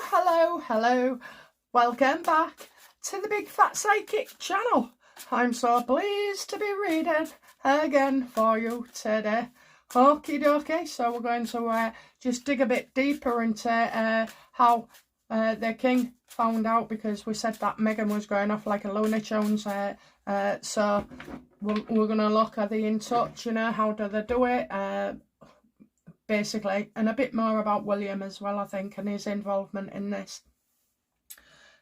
Hello. Welcome back to the Big Fat Psychic channel. I'm so pleased to be reading again for you today. Okie dokie, so we're going to just dig a bit deeper into how the king found out, because we said that Meghan was going off like a Looney Tunes. So we're going to look at the in touch, you know, how do they do it, basically, and a bit more about William as well, I think, and his involvement in this.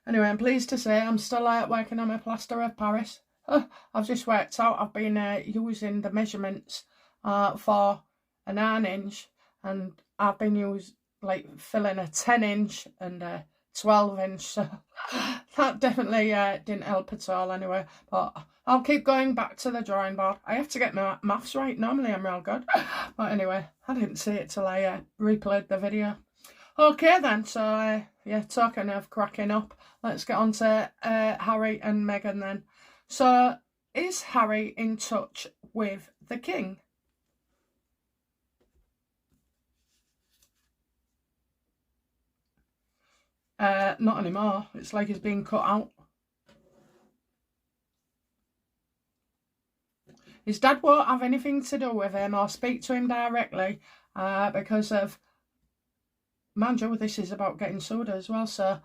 Anyway, I'm pleased to say I'm still working on my plaster of Paris. I've just worked out I've been using the measurements for a 9-inch, and I've been filling a 10-inch and a 12-inch, so that definitely didn't help at all anyway, but I'll keep going back to the drawing board. I have to get my maths right. Normally I'm real good, but anyway, I didn't see it till I replayed the video. Okay then, so yeah, talking of cracking up, let's get on to Harry and Meghan then. So, is Harry in touch with the king? Not anymore. It's like he's been cut out. His dad won't have anything to do with him or speak to him directly because of, mind you, this is about getting sued as well, so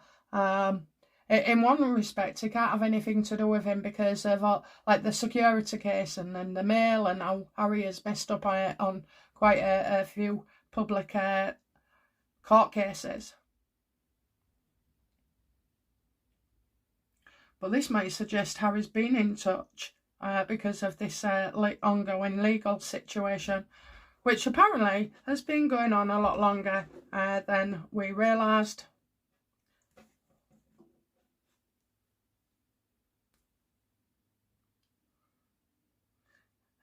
in one respect he can't have anything to do with him because of like the security case and then the mail, and how Harry has messed up on quite a few public court cases. But this might suggest Harry's been in touch because of this ongoing legal situation, which apparently has been going on a lot longer than we realised.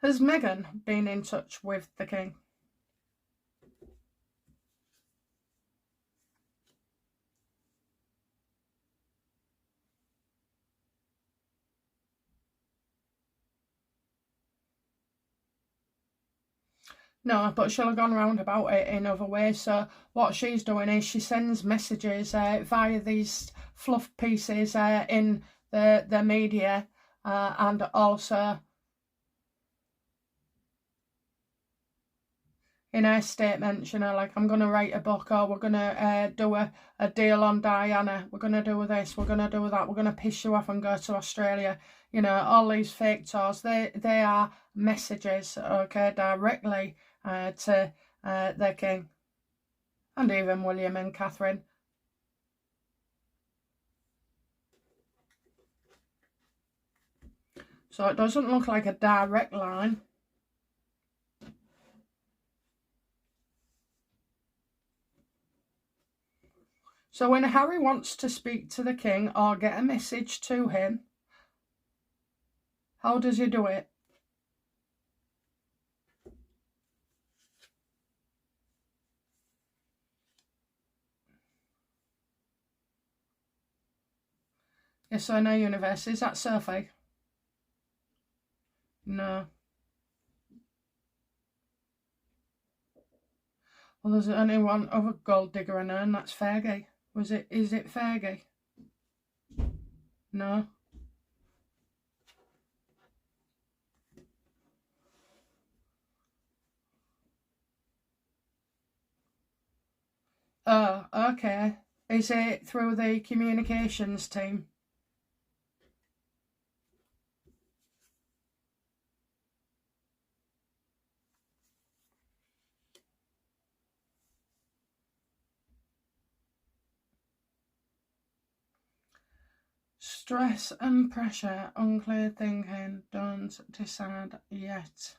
Has Meghan been in touch with the king? No, but she'll have gone round about it in other ways. So what she's doing is she sends messages via these fluff pieces in the media and also in her statements, you know, like, I'm going to write a book, or we're going to do a deal on Diana, we're going to do this, we're going to do that, we're going to piss you off and go to Australia. You know, all these fake tours, they are messages, okay, directly to the king, and even William and Catherine. So it doesn't look like a direct line. So when Harry wants to speak to the king or get a message to him, how does he do it? Yes or no, universe? Is that Sophie? No. Well, there's only one other gold digger in her, and that's Fergie. Is it Fergie? No. Oh, okay. Is it through the communications team? Stress and pressure, unclear thinking, don't decide yet.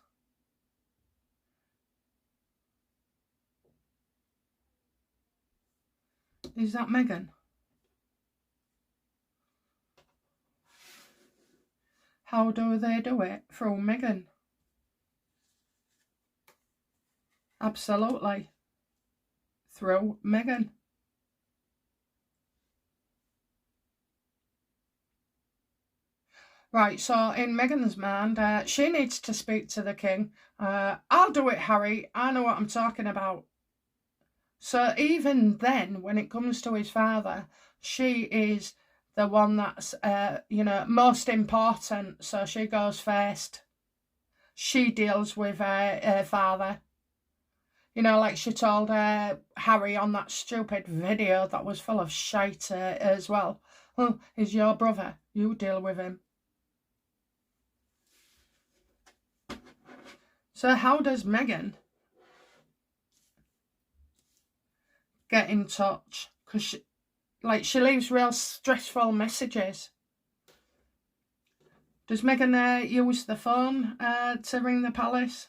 Is that Meghan? How do they do it? Through Meghan? Absolutely. Through Meghan. Right, so in Meghan's mind, she needs to speak to the king. I'll do it, Harry. I know what I'm talking about. So even then, when it comes to his father, she is the one that's, you know, most important. So she goes first. She deals with her father. You know, like she told Harry on that stupid video that was full of shite as well. Oh, he's your brother. You deal with him. So how does Meghan get in touch? Because she leaves real stressful messages. Does Meghan use the phone to ring the palace?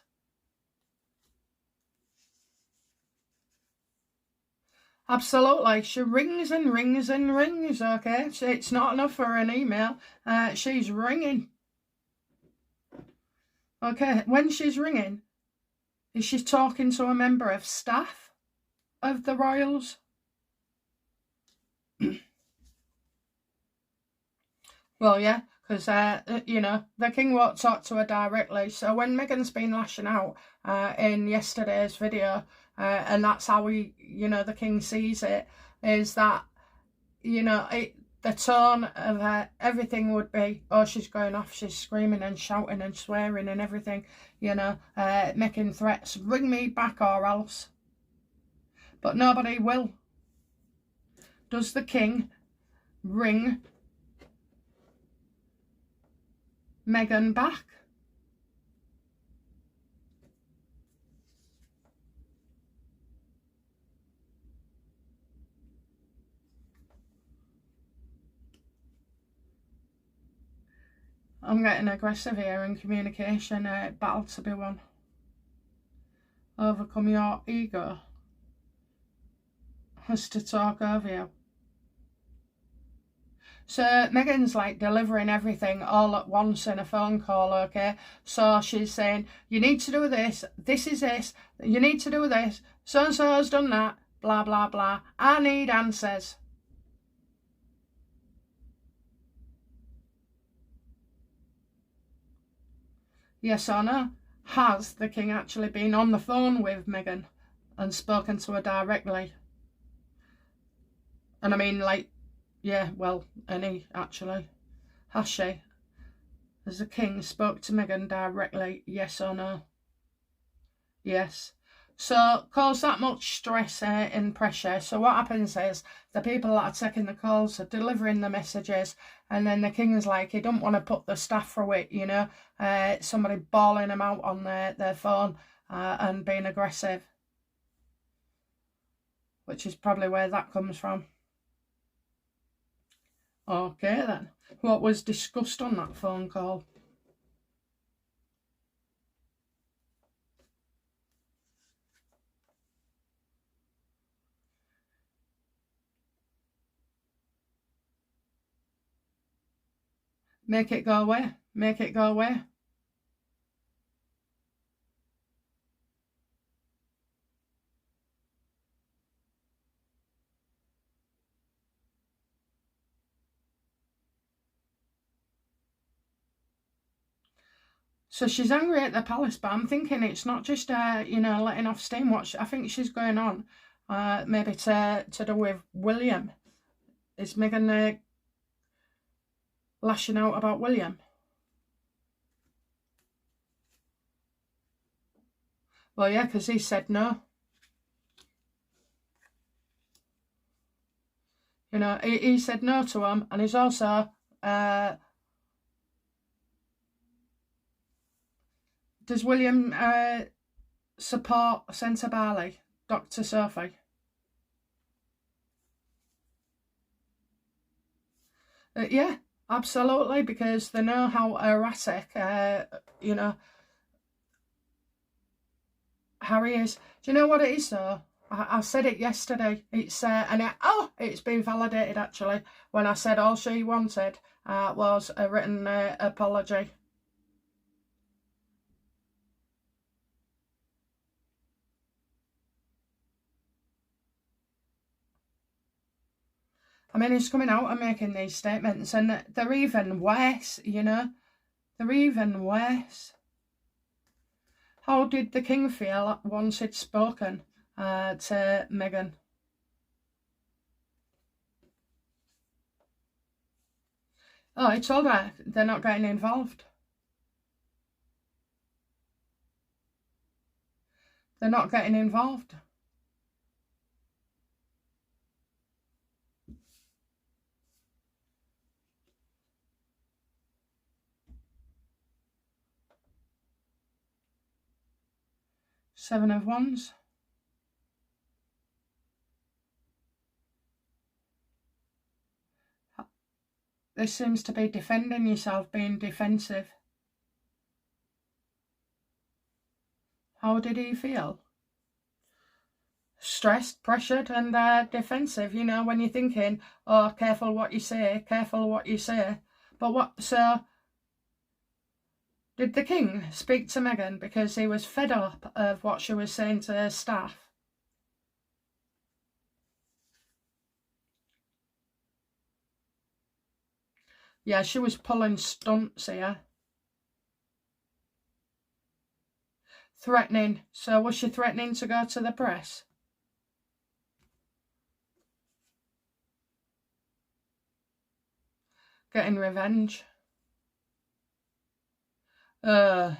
Absolutely. She rings and rings and rings, okay? It's not enough for an email. She's ringing. Okay, when she's ringing, is she talking to a member of staff of the royals? Well, yeah, because, you know, the king won't talk to her directly. So when Meghan's been lashing out in yesterday's video, and that's how you know, the king sees it, is that, you know, the tone of everything would be, oh, she's going off, she's screaming and shouting and swearing and everything, you know, making threats, ring me back or else. But nobody will. Does the king ring Meghan back? I'm getting aggressive here in communication. Battle to be won. Overcome your ego. Has to talk over you. So Meghan's like delivering everything all at once in a phone call, okay? So she's saying, you need to do this, this is this, you need to do this, so-and-so has done that, blah, blah, blah. I need answers. Yes or no? Has the king actually been on the phone with Meghan and spoken to her directly? And I mean, like, yeah, well, any actually. Has she? Has the king spoke to Meghan directly? Yes or no? Yes. So cause that much stress and pressure. So what happens is the people that are taking the calls are delivering the messages, and then the king's like, he don't want to put the staff through it, you know, somebody bawling them out on their phone and being aggressive, which is probably where that comes from. Okay then, what was discussed on that phone call? Make it go away. Make it go away. So she's angry at the palace, but I'm thinking it's not just, you know, letting off steam. What I think she's going on, maybe to do with William. Is Meghan lashing out about William? Well, yeah, because he said no. You know, he said no to him, and he's also does William support Senator Barley, Dr. Sophie? Yeah, absolutely, because they know how erratic, you know, Harry is. Do you know what it is though? I said it yesterday. It's it's been validated actually when I said all she wanted was a written apology. I mean, he's coming out and making these statements, and they're even worse, you know? They're even worse. How did the king feel once he'd spoken? to Meghan. Oh, I told her they're not getting involved. They're not getting involved. Seven of Wands. This seems to be defending yourself, being defensive. How did he feel? Stressed, pressured and defensive, you know, when you're thinking, oh, careful what you say, careful what you say. But what, so, did the king speak to Meghan because he was fed up of what she was saying to her staff? Yeah, she was pulling stunts here. Threatening. So was she threatening to go to the press? Getting revenge. Did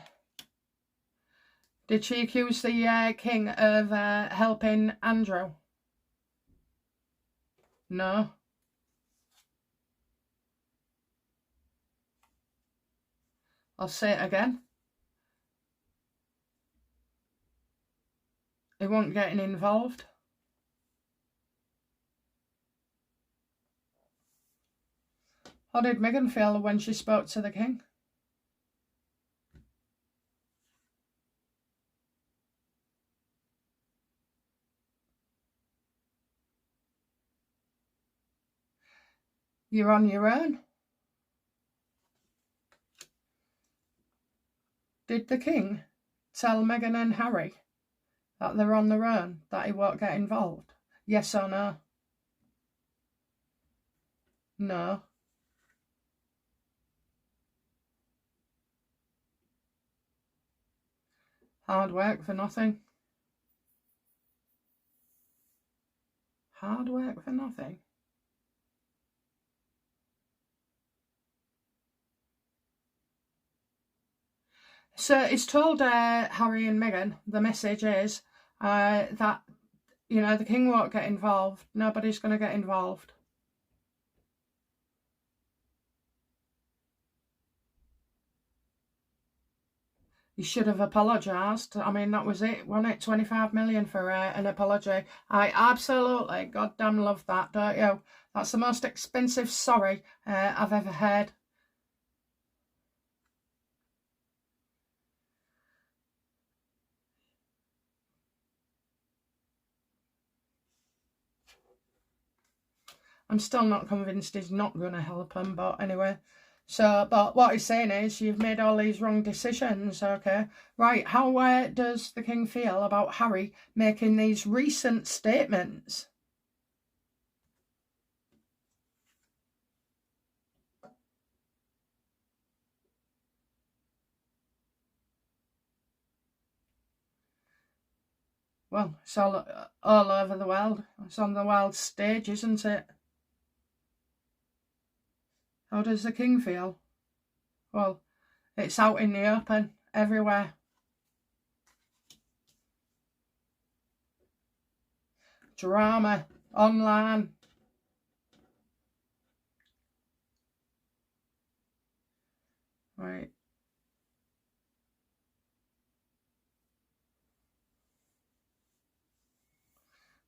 she accuse the king of helping Andrew? No. I'll say it again. He wasn't getting involved. How did Meghan feel when she spoke to the king? You're on your own. Did the king tell Meghan and Harry that they're on their own, that he won't get involved? Yes or no? No. Hard work for nothing. Hard work for nothing. So it's told Harry and Meghan, the message is that, you know, the king won't get involved. Nobody's going to get involved. He should have apologised. I mean, that was it, wasn't it? 25 million for an apology. I absolutely goddamn love that, don't you? That's the most expensive sorry I've ever heard. I'm still not convinced he's not going to help him, but anyway. So, but what he's saying is, you've made all these wrong decisions, okay? Right, how does the king feel about Harry making these recent statements? Well, it's all over the world. It's on the world stage, isn't it? How does the king feel? Well, it's out in the open, everywhere. Drama, online. Right.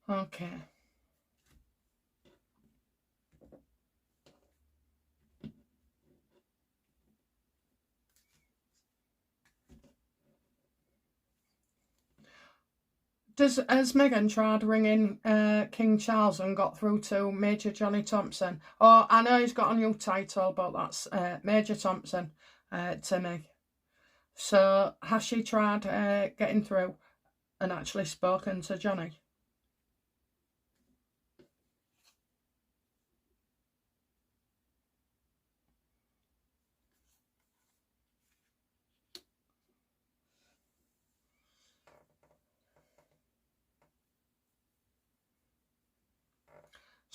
Okay. Has Meghan tried ringing King Charles and got through to Major Johnny Thompson? Oh, I know he's got a new title, but that's Major Thompson to me. So has she tried getting through and actually spoken to Johnny?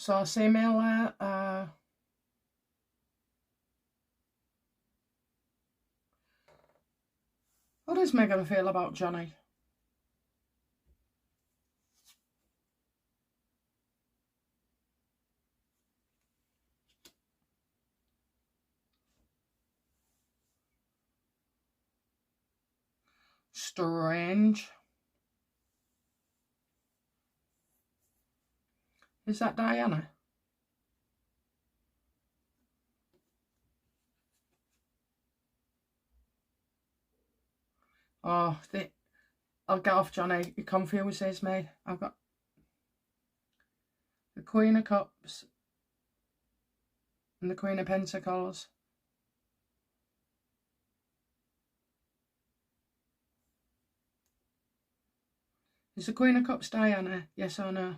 So I see mail there. How does Meghan feel about Johnny? Strange. Is that Diana? Oh, I'll get off Johnny. He confuses me. I've got the Queen of Cups and the Queen of Pentacles. Is the Queen of Cups Diana? Yes or no?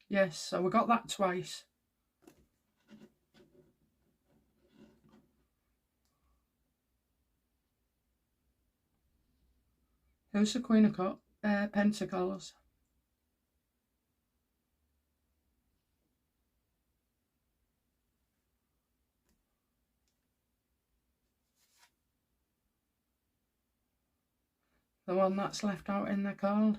Yes, so we got that twice. Who's the Queen of Pentacles? The one that's left out in the cold.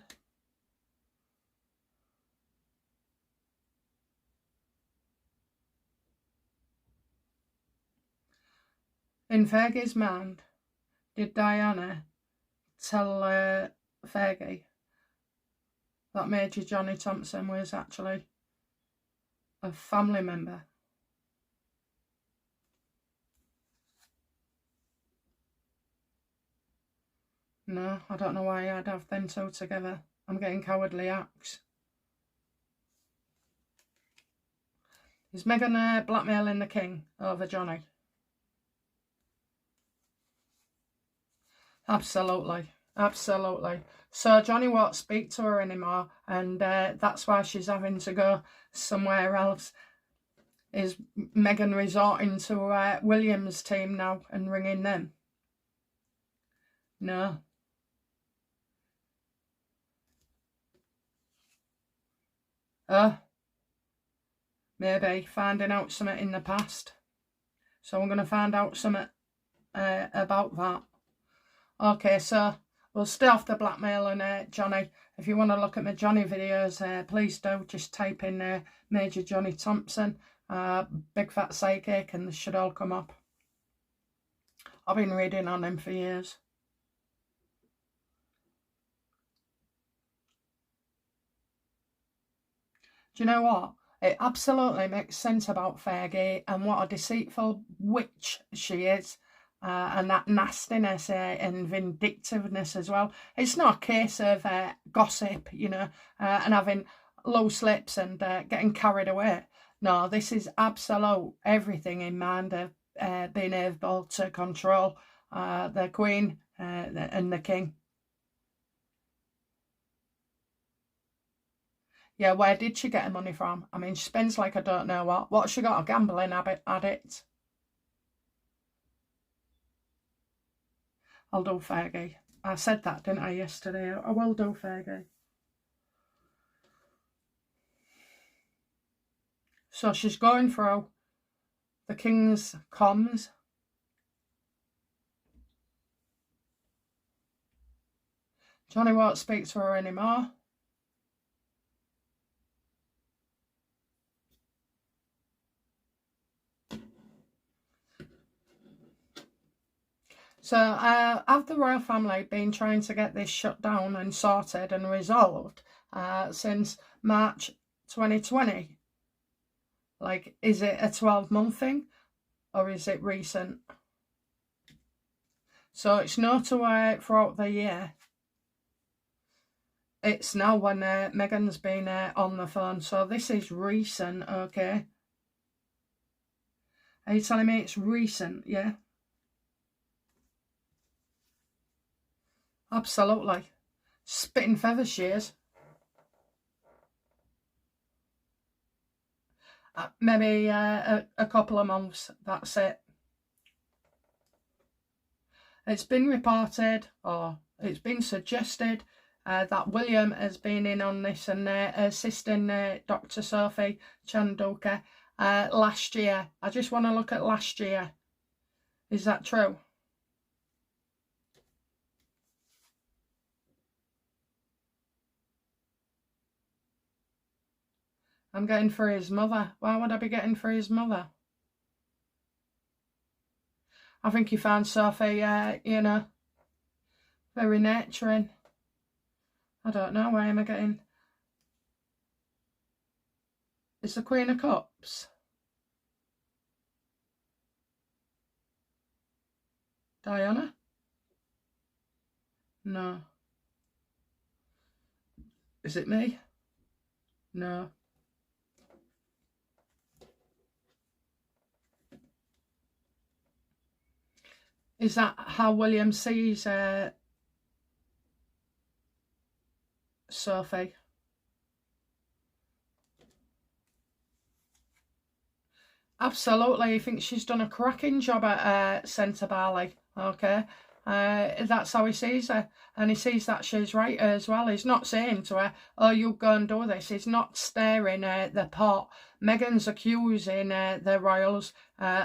In Fergie's mind, did Diana tell Fergie that Major Johnny Thompson was actually a family member? No, I don't know why I'd have them two together. I'm getting cowardly acts. Is Meghan blackmailing the king over Johnny? Absolutely. Absolutely. So Johnny won't speak to her anymore, and that's why she's having to go somewhere else. Is Meghan resorting to William's team now and ringing them? No. Maybe finding out something in the past. So we're going to find out something about that. Okay, so we'll stay off the blackmail and Johnny. If you want to look at my Johnny videos, please do. Just type in Major Johnny Thompson, Big Fat Psychic, and this should all come up. I've been reading on him for years. Do you know what? It absolutely makes sense about Fergie and what a deceitful witch she is. And that nastiness and vindictiveness as well. It's not a case of gossip, you know, and having loose lips and getting carried away. No, this is absolute everything in mind of being able to control the Queen and the King. Yeah, where did she get her money from? I mean, she spends like I don't know what. What's she got, a gambling addict? I'll do Fergie. I said that, didn't I, yesterday? I will do Fergie. So she's going through the King's comms. Johnny won't speak to her anymore. So have the royal family been trying to get this shut down and sorted and resolved since March 2020? Like, is it a 12-month thing or is it recent? So it's not throughout the year. It's now when Meghan's been on the phone. So this is recent, okay? Are you telling me it's recent, yeah? Absolutely. Spitting feathers she is. Maybe a couple of months, that's it. It's been reported, or it's been suggested, that William has been in on this and assisting Dr. Sophie Chanduka last year. I just want to look at last year. Is that true? I'm getting for his mother. Why would I be getting for his mother? I think he found Sophie, you know, very nurturing. I don't know. Why am I getting... It's the Queen of Cups. Diana? No. Is it me? No. Is that how William sees Sophie? Absolutely, he thinks she's done a cracking job at Centre Barley, okay? That's how he sees her, and he sees that she's right as well. He's not saying to her, oh, you go and do this. He's not staring at the pot. Meghan's accusing the royals,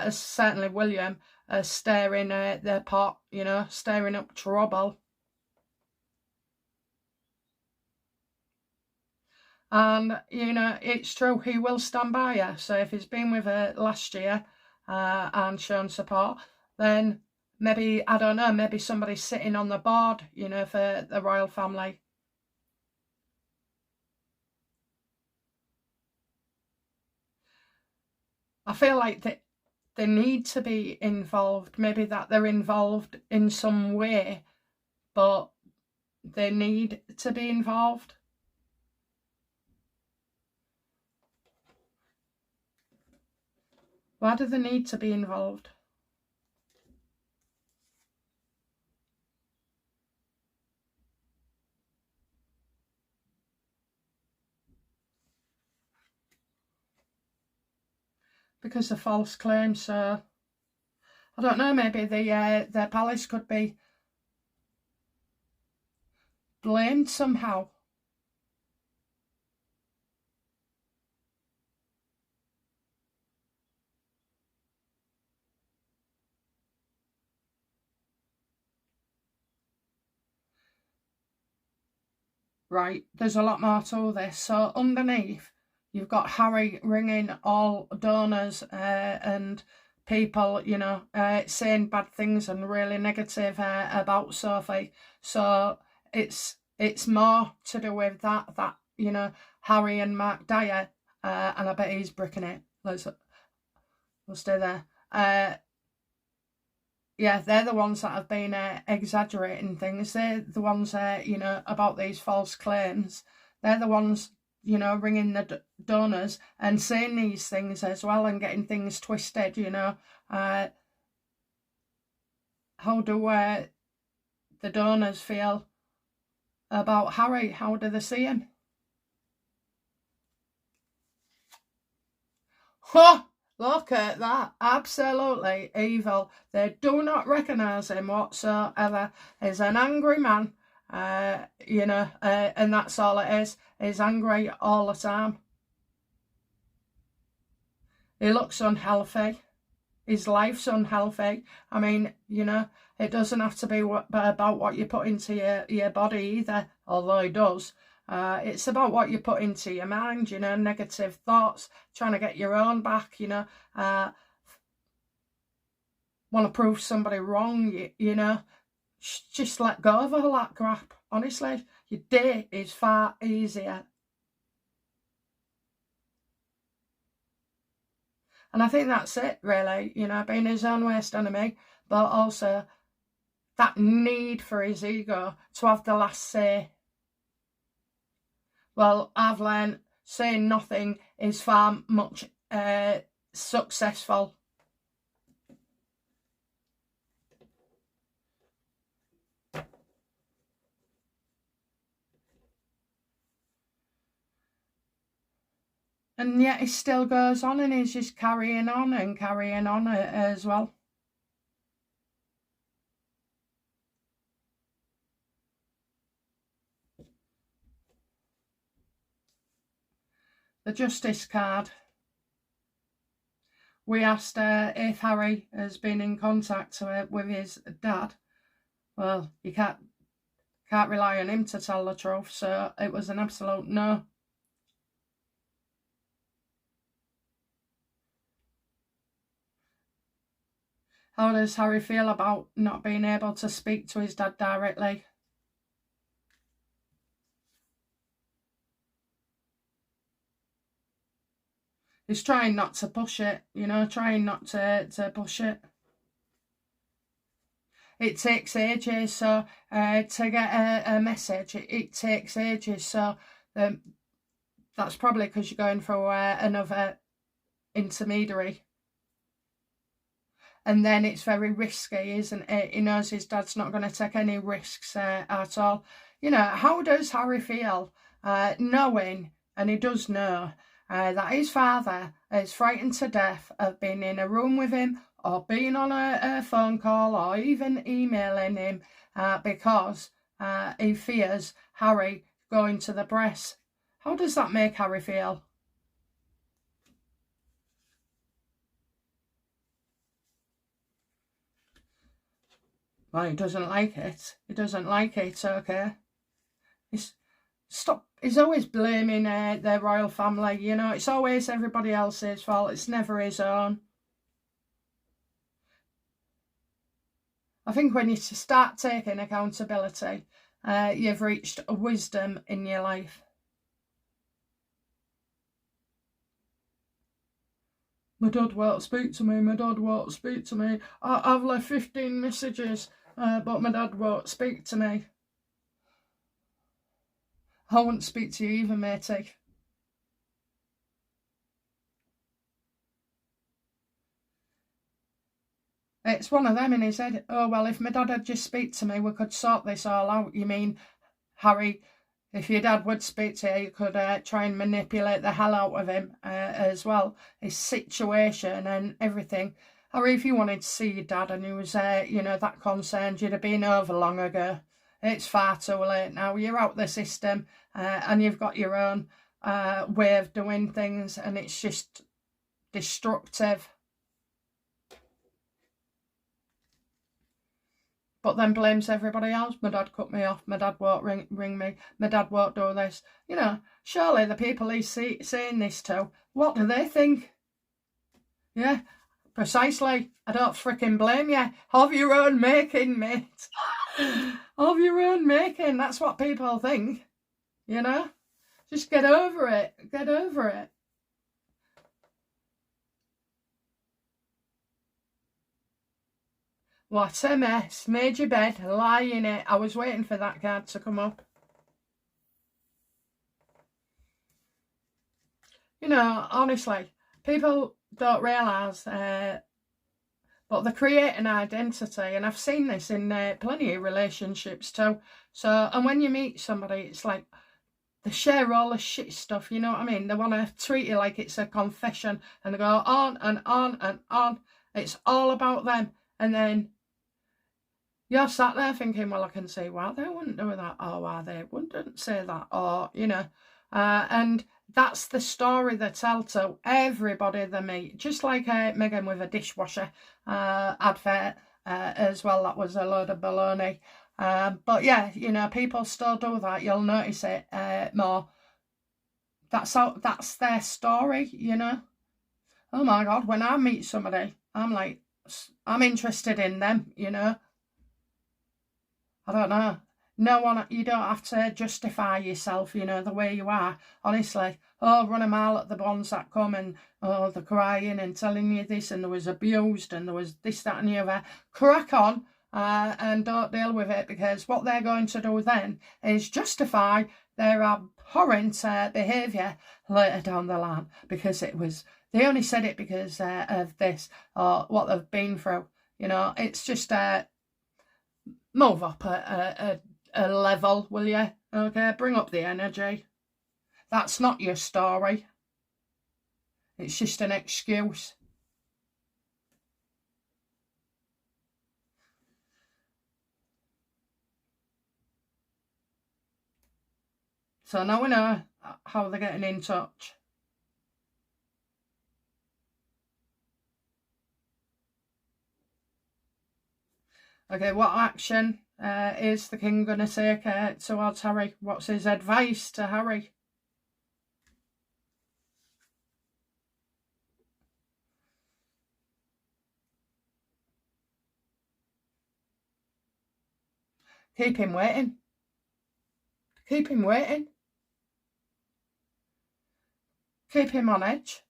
certainly William, staring at the pot, you know, staring up trouble. And, you know, it's true, he will stand by her. So if he's been with her last year and shown support, then maybe, I don't know, maybe somebody's sitting on the board, you know, for the royal family. I feel like they need to be involved. Maybe that they're involved in some way, but they need to be involved. Why do they need to be involved? Because of false claims, so I don't know, maybe the palace could be blamed somehow. Right, there's a lot more to this. So underneath, you've got Harry ringing all donors and people, you know, saying bad things and really negative about Sophie. So it's more to do with that, you know, Harry and Mark Dyer, and I bet he's bricking it. We'll stay there. Yeah, they're the ones that have been exaggerating things. They're the ones, you know, about these false claims. They're the ones, you know, ringing the donors and saying these things as well and getting things twisted, you know. How do the donors feel about Harry? How do they see him? Huh! Look at that. Absolutely evil. They do not recognise him whatsoever. He's an angry man, you know, and that's all it is. He's angry all the time. He looks unhealthy. His life's unhealthy. I mean, you know, it doesn't have to be about what you put into your body either, although it does. It's about what you put into your mind, you know, negative thoughts, trying to get your own back, you know, want to prove somebody wrong, you know. Just let go of all that crap. Honestly, your day is far easier. And I think that's it, really, you know, being his own worst enemy, but also that need for his ego to have the last say. Well, I've learned saying nothing is far much successful. And yet he still goes on and he's just carrying on and carrying on as well. the justice card. We asked if Harry has been in contact with his dad. Well, you can't rely on him to tell the truth, so it was an absolute no. How does Harry feel about not being able to speak to his dad directly? He's trying not to push it, you know, trying not to push it. It takes ages, so to get a message, it takes ages. So that's probably because you're going through another intermediary. And then it's very risky, isn't it? He knows his dad's not going to take any risks at all. You know, how does Harry feel knowing, and he does know, that his father is frightened to death of being in a room with him or being on a phone call or even emailing him because he fears Harry going to the press? How does that make Harry feel? Well, he doesn't like it. He doesn't like it, okay. He's always blaming their royal family, you know. It's always everybody else's fault. It's never his own. I think when you start taking accountability, you've reached a wisdom in your life. My dad won't speak to me. My dad won't speak to me. I've left 15 messages, but my dad won't speak to me. I won't speak to you either, matey. It's one of them in his head. Oh, well, if my dad had just speak to me, we could sort this all out. You mean, Harry, if your dad would speak to you, you could try and manipulate the hell out of him as well. His situation and everything. Harry, if you wanted to see your dad and he was, you know, that concerned, you'd have been over long ago. It's far too late now. You're out the system and you've got your own way of doing things, and it's just destructive. But then blames everybody else. My dad cut me off. My dad won't ring me. My dad won't do this. You know, surely the people he's saying this to, what do they think? Yeah, precisely. I don't fricking blame you. Of your own making, mate. Of your own making. That's what people think. You know? Just get over it. Get over it. What a mess. Made your bed, lie in it. I was waiting for that card to come up. You know, honestly, people don't realise, but they create an identity, and I've seen this in plenty of relationships too. So, and when you meet somebody, it's like they share all the shit stuff, you know what I mean? They want to treat you like it's a confession, and they go on and on and on. It's all about them, and then you're sat there thinking, well, I can see why they wouldn't do that, or why they wouldn't say that, or, you know, and that's the story they tell to everybody they meet. Just like Meghan with a dishwasher advert as well. That was a load of baloney. But yeah, you know, people still do that. You'll notice it more. That's their story, you know. Oh my God, when I meet somebody, I'm like, I'm interested in them, you know. I don't know. No one, you don't have to justify yourself, you know, the way you are. Honestly, oh, run a mile at the ones that come and, oh, they're crying and telling you this, and there was abused and there was this, that and the other. Crack on and don't deal with it, because what they're going to do then is justify their abhorrent behaviour later down the line, because it was, they only said it because of this or what they've been through. You know, it's just move up a level, will you? Okay, bring up the energy. That's not your story. It's just an excuse. So now we know how they're getting in touch. Okay, what action is the king going to take towards Harry? What's his advice to Harry? Keep him waiting. Keep him waiting. Keep him on edge.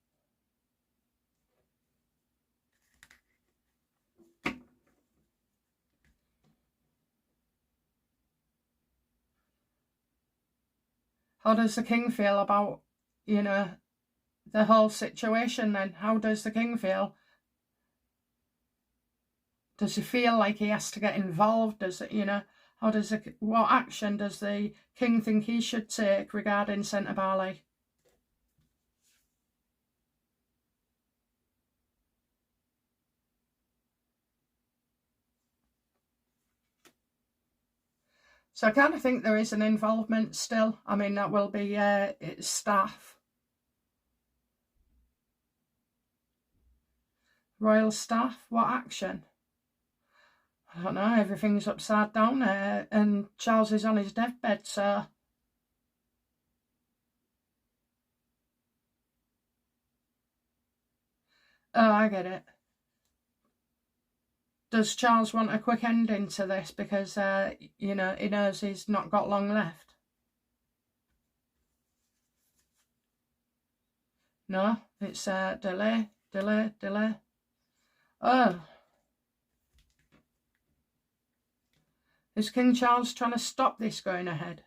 How does the king feel about, you know, the whole situation then? How does the king feel? Does he feel like he has to get involved? Does it, you know, what action does the king think he should take regarding Centre Barley? So I kind of think there is an involvement still. I mean, that will be staff. Royal staff, what action? I don't know, everything's upside down and Charles is on his deathbed, so... Oh, I get it. Does Charles want a quick ending to this because, you know, he knows he's not got long left? No, it's delay, delay, delay. Oh. Is King Charles trying to stop this going ahead?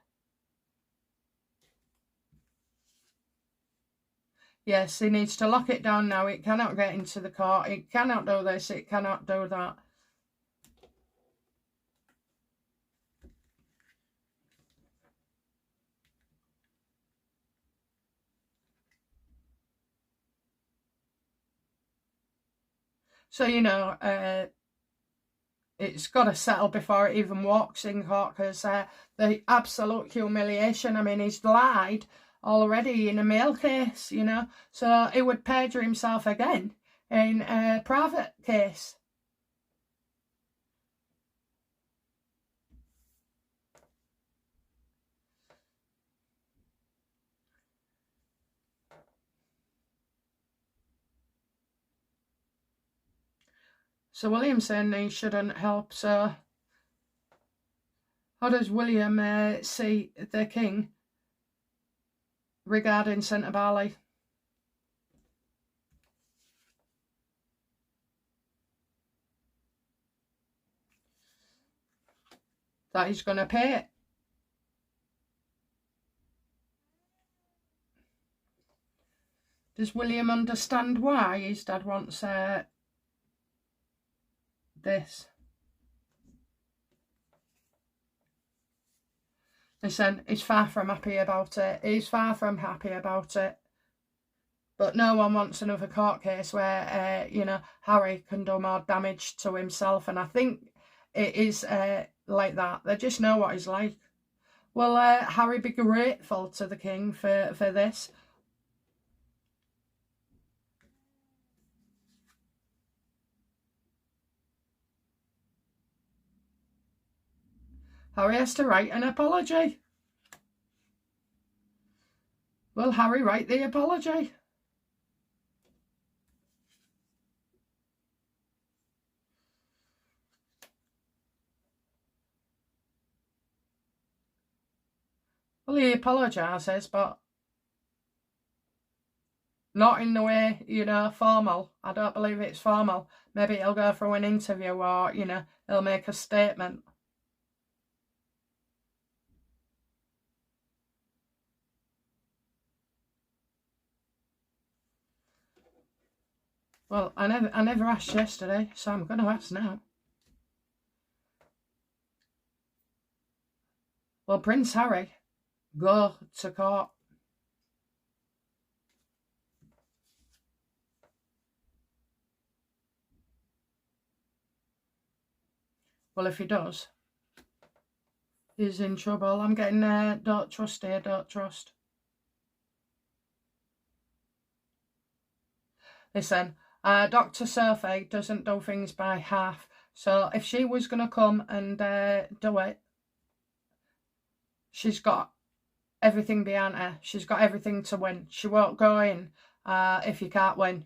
Yes, he needs to lock it down now. It cannot get into the court. It cannot do this. It cannot do that. So, you know, it's got to settle before it even walks in court because the absolute humiliation. I mean, he's lied already in a mail case, you know, so he would perjure himself again in a private case. So William's saying he shouldn't help, so how does William see the king regarding Centre Barley? That he's going to pay it. Does William understand why his dad wants this? Listen, he's far from happy about it. He's far from happy about it. But no one wants another court case where, you know, Harry can do more damage to himself. And I think it is like that. They just know what he's like. Will Harry be grateful to the king for this? Harry has to write an apology. Will Harry write the apology? Well, he apologises, but not in the way, you know, formal. I don't believe it's formal. Maybe he'll go for an interview or, you know, he'll make a statement. Well, I never asked yesterday, so I'm going to ask now. Will Prince Harry go to court? Well, if he does, he's in trouble. I'm getting don't trust here, don't trust. Listen, Dr. Sophie doesn't do things by half. So if she was going to come and do it, she's got everything behind her. She's got everything to win. She won't go in if you can't win.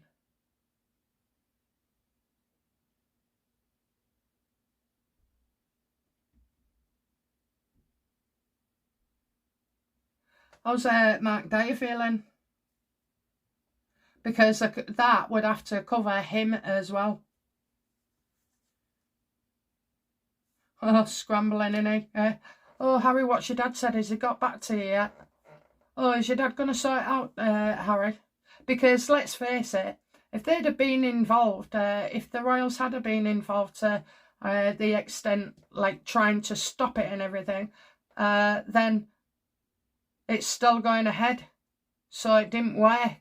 How's Mark Dyer feeling? Because that would have to cover him as well. Oh, scrambling, innit? Oh, Harry, what's your dad said? Has he got back to you yet? Oh, is your dad going to sort it out, Harry? Because let's face it, if they'd have been involved, if the royals had been involved to the extent, like, trying to stop it and everything, then it's still going ahead. So it didn't work.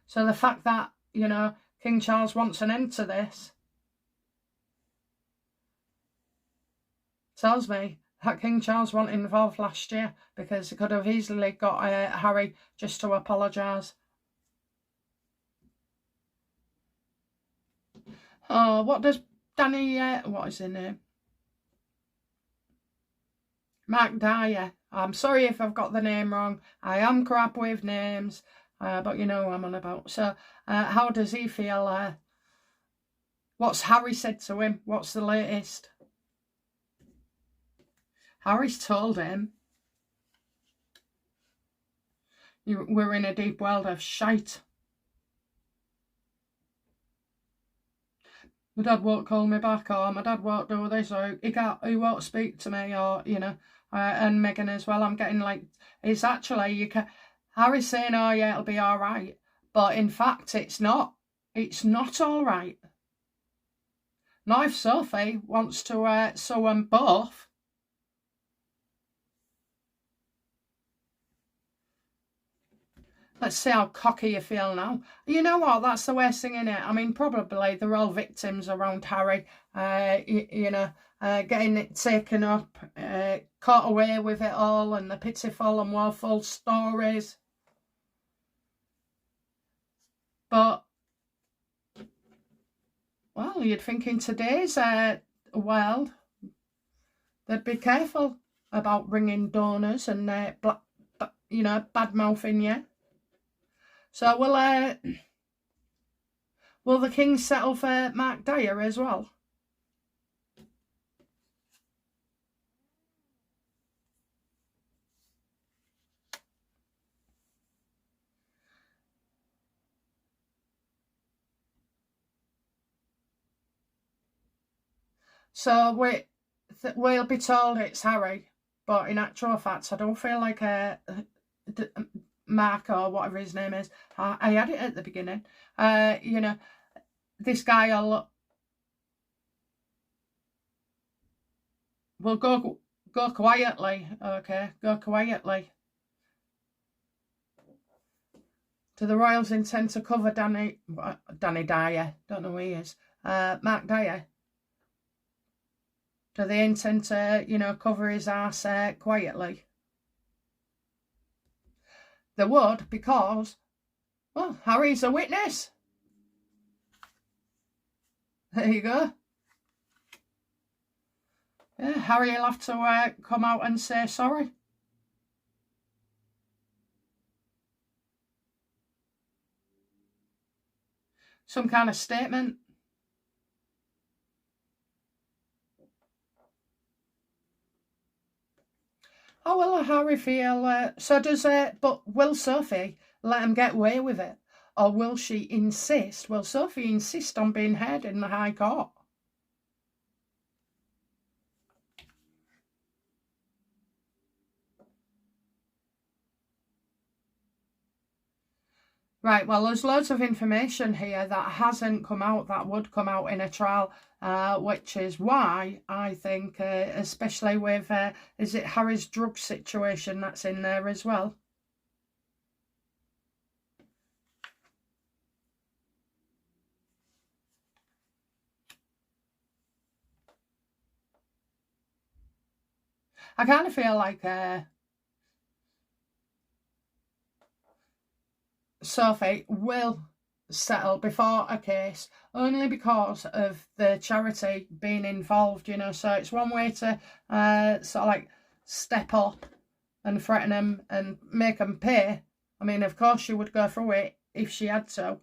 So the fact that, you know, King Charles wants an end to this tells me that King Charles wasn't involved last year, because he could have easily got Harry just to apologise. Oh, what does Danny, what is his name? Mark Dyer. I'm sorry if I've got the name wrong. I am crap with names, but you know what I'm on about. So, how does he feel? What's Harry said to him? What's the latest? Harry's told him, we're in a deep world of shite. My dad won't call me back, or my dad won't do this, or he won't speak to me, or, you know, and Meghan as well. I'm getting like, it's actually, Harry's saying, oh yeah, it'll be all right. But in fact, it's not. It's not all right. Now if Sophie wants to sew them both, let's see how cocky you feel now. You know what? That's the worst thing, innit? I mean, probably they're all victims around Harry. You know, getting it taken up, caught away with it all, and the pitiful and woeful stories. But, well, you'd think in today's world, they'd be careful about ringing donors and, you know, bad-mouthing you. So will the king settle for Mark Dyer as well? So we'll be told it's Harry, but in actual fact, I don't feel like Mark or whatever his name is. I had it at the beginning. You know, this guy will go quietly. Okay, go quietly. Do the royals intend to cover Danny Dyer? Don't know who he is. Mark Dyer. Do they intend to, you know, cover his ass quietly? They would, because, well, Harry's a witness. There you go. Yeah, Harry will have to come out and say sorry. Some kind of statement. How will Harry feel? So does but will Sophie let him get away with it? Or will she insist? Will Sophie insist on being heard in the High Court? Right, well, there's loads of information here that hasn't come out, that would come out in a trial, which is why I think, especially with, is it Harry's drug situation that's in there as well? I kind of feel like Sophie will settle before a case, only because of the charity being involved, you know. So it's one way to sort of like step up and threaten them and make them pay. I mean, of course she would go through it if she had to,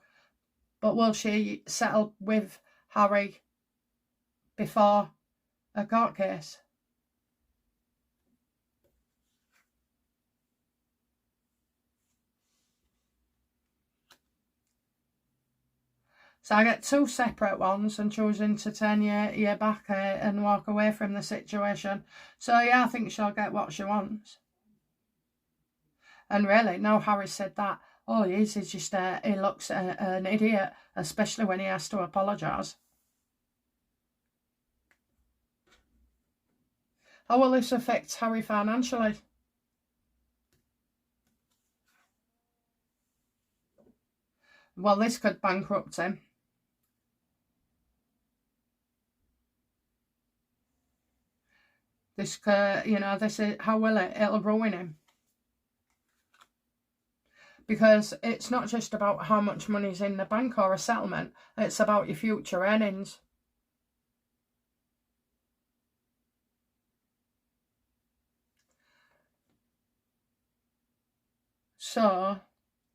but will she settle with Harry before a court case? So I get 2 separate ones and choosing to turn your back and walk away from the situation. So yeah, I think she'll get what she wants. And really, now Harry said that, all he is just, he looks an idiot, especially when he has to apologise. How will this affect Harry financially? Well, this could bankrupt him. This could, you know, this is, how will it? It'll ruin him. Because it's not just about how much money's in the bank or a settlement, it's about your future earnings. So,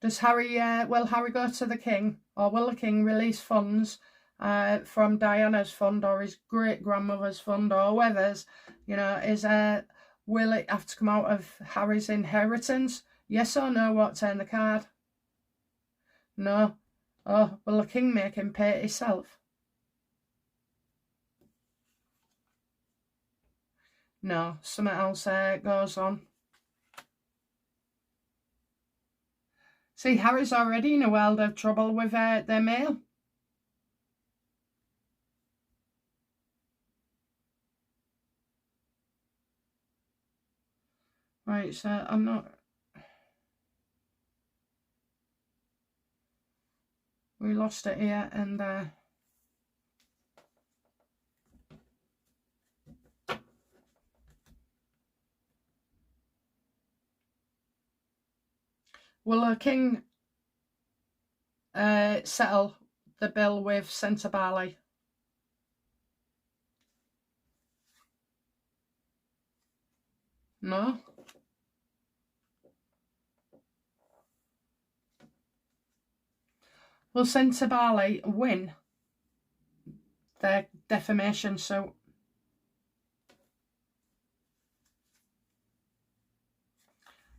does Harry, will Harry go to the King, or will the King release funds from Diana's fund or his great-grandmother's fund or whether's, you know, will it have to come out of Harry's inheritance? Yes or no, what's in the card? No. Oh, will the King make him pay it himself? No, something else goes on. See, Harry's already in a world of trouble with their mail. Right, so I'm not... We lost it here and... Will the King settle the bill with Centre Barley? No. Will Centre Barley win their defamation suit?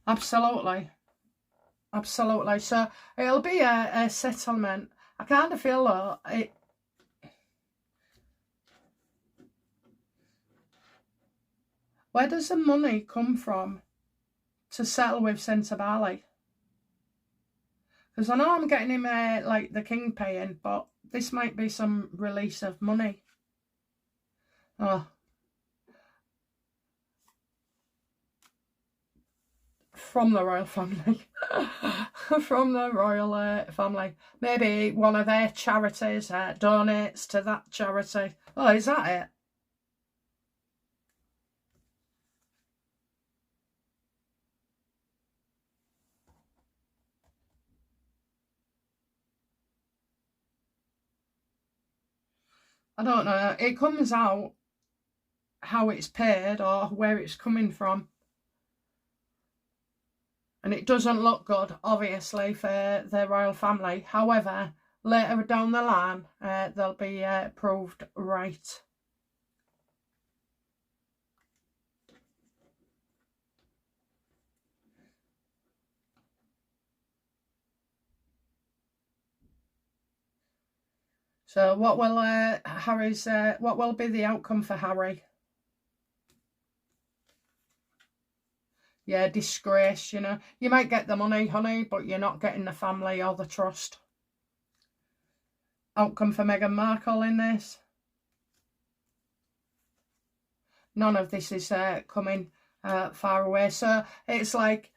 Absolutely. Absolutely. So it'll be a settlement. I kind of feel though where does the money come from to settle with Centre Barley? Because I know I'm getting him like the King paying, but this might be some release of money. Oh. From the royal family. From the royal family. Maybe one of their charities donates to that charity. Oh, is that it? I don't know. It comes out how it's paid or where it's coming from. And it doesn't look good, obviously, for the royal family. However, later down the line, they'll be proved right. So what will what will be the outcome for Harry? Yeah, disgrace, you know. You might get the money, honey, but you're not getting the family or the trust. Outcome for Meghan Markle in this? None of this is coming far away. So it's like,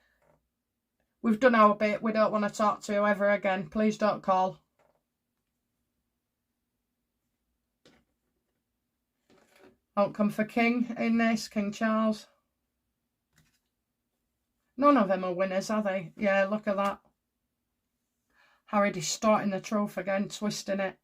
we've done our bit. We don't want to talk to you ever again. Please don't call. Outcome for King in this, King Charles. None of them are winners, are they? Yeah, look at that. Harry distorting the truth again, twisting it.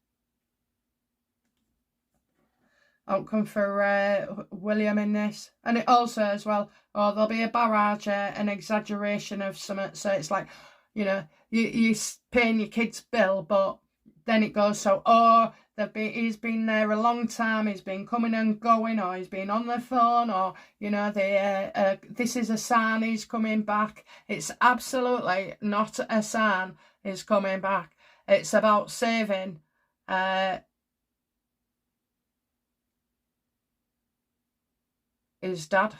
Outcome for William in this. And it also as well, oh, there'll be a barrage, an exaggeration of something. So it's like, you know, you're paying your kid's bill, but then it goes, so, oh, he's been there a long time, he's been coming and going, or he's been on the phone, or, you know, this is a sign he's coming back. It's absolutely not a sign he's coming back. It's about saving his dad.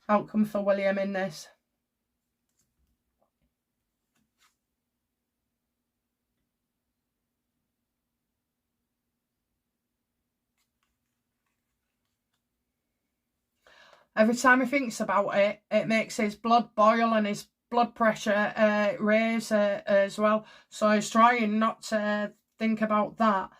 Outcome for William in this. Every time he thinks about it, it makes his blood boil and his blood pressure raise as well. So he's trying not to think about that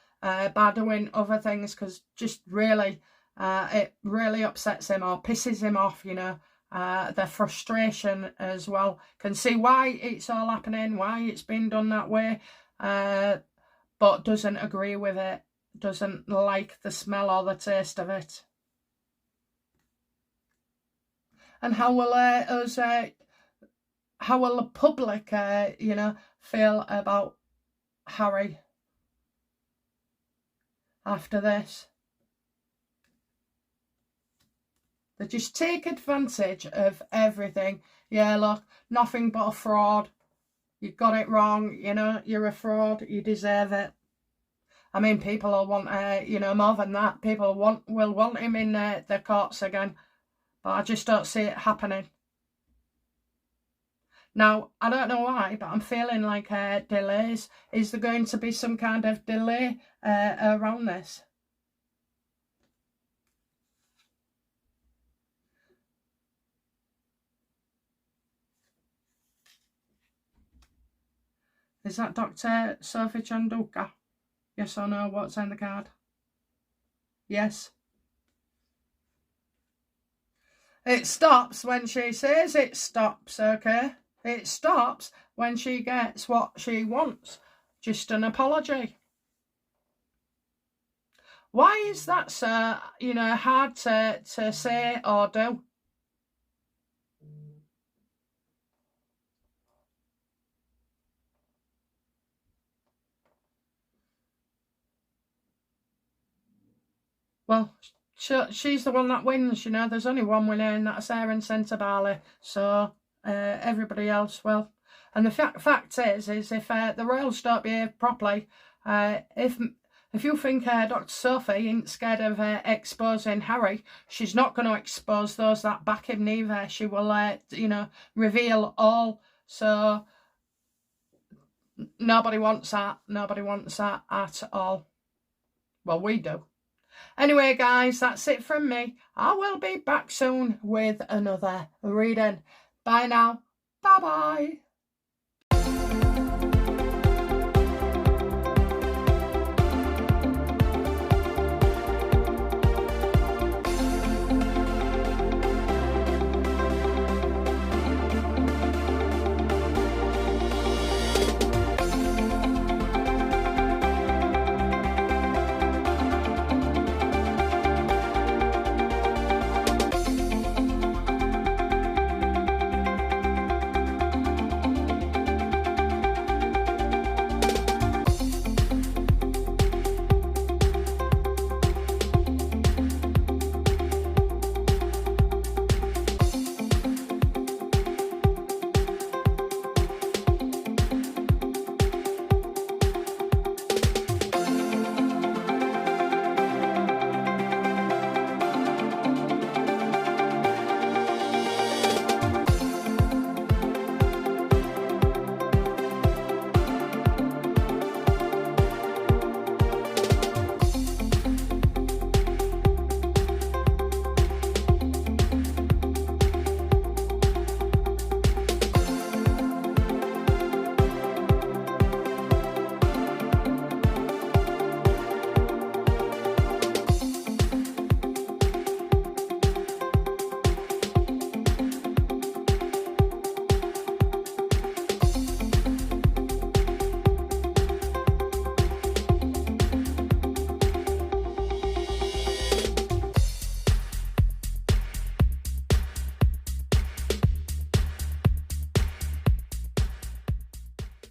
by doing other things, because just really, it really upsets him or pisses him off, you know. The frustration as well. Can see why it's all happening, why it's been done that way, but doesn't agree with it, doesn't like the smell or the taste of it. And how will how will the public, you know, feel about Harry after this? They just take advantage of everything. Yeah, look, nothing but a fraud. You got it wrong, you know, you're a fraud, you deserve it. I mean, people will want, you know, more than that. People will want him in the courts again. But I just don't see it happening. Now, I don't know why, but I'm feeling like delays. Is there going to be some kind of delay around this? Is that Dr. Sophie Chanduka? Yes or no? What's on the card? Yes. It stops when she says it stops, okay? It stops when she gets what she wants. Just an apology. Why is that so, you know, hard to say or do? Well, she's the one that wins, you know. There's only one winner, and that's Aaron Centabali. So everybody else, well. And the fact is if the royals don't behave properly, if you think Dr. Sophie ain't scared of exposing Harry, she's not going to expose those that back him neither. She will, you know, reveal all. So nobody wants that. Nobody wants that at all. Well, we do. Anyway, guys, that's it from me. I will be back soon with another reading. Bye now. Bye-bye.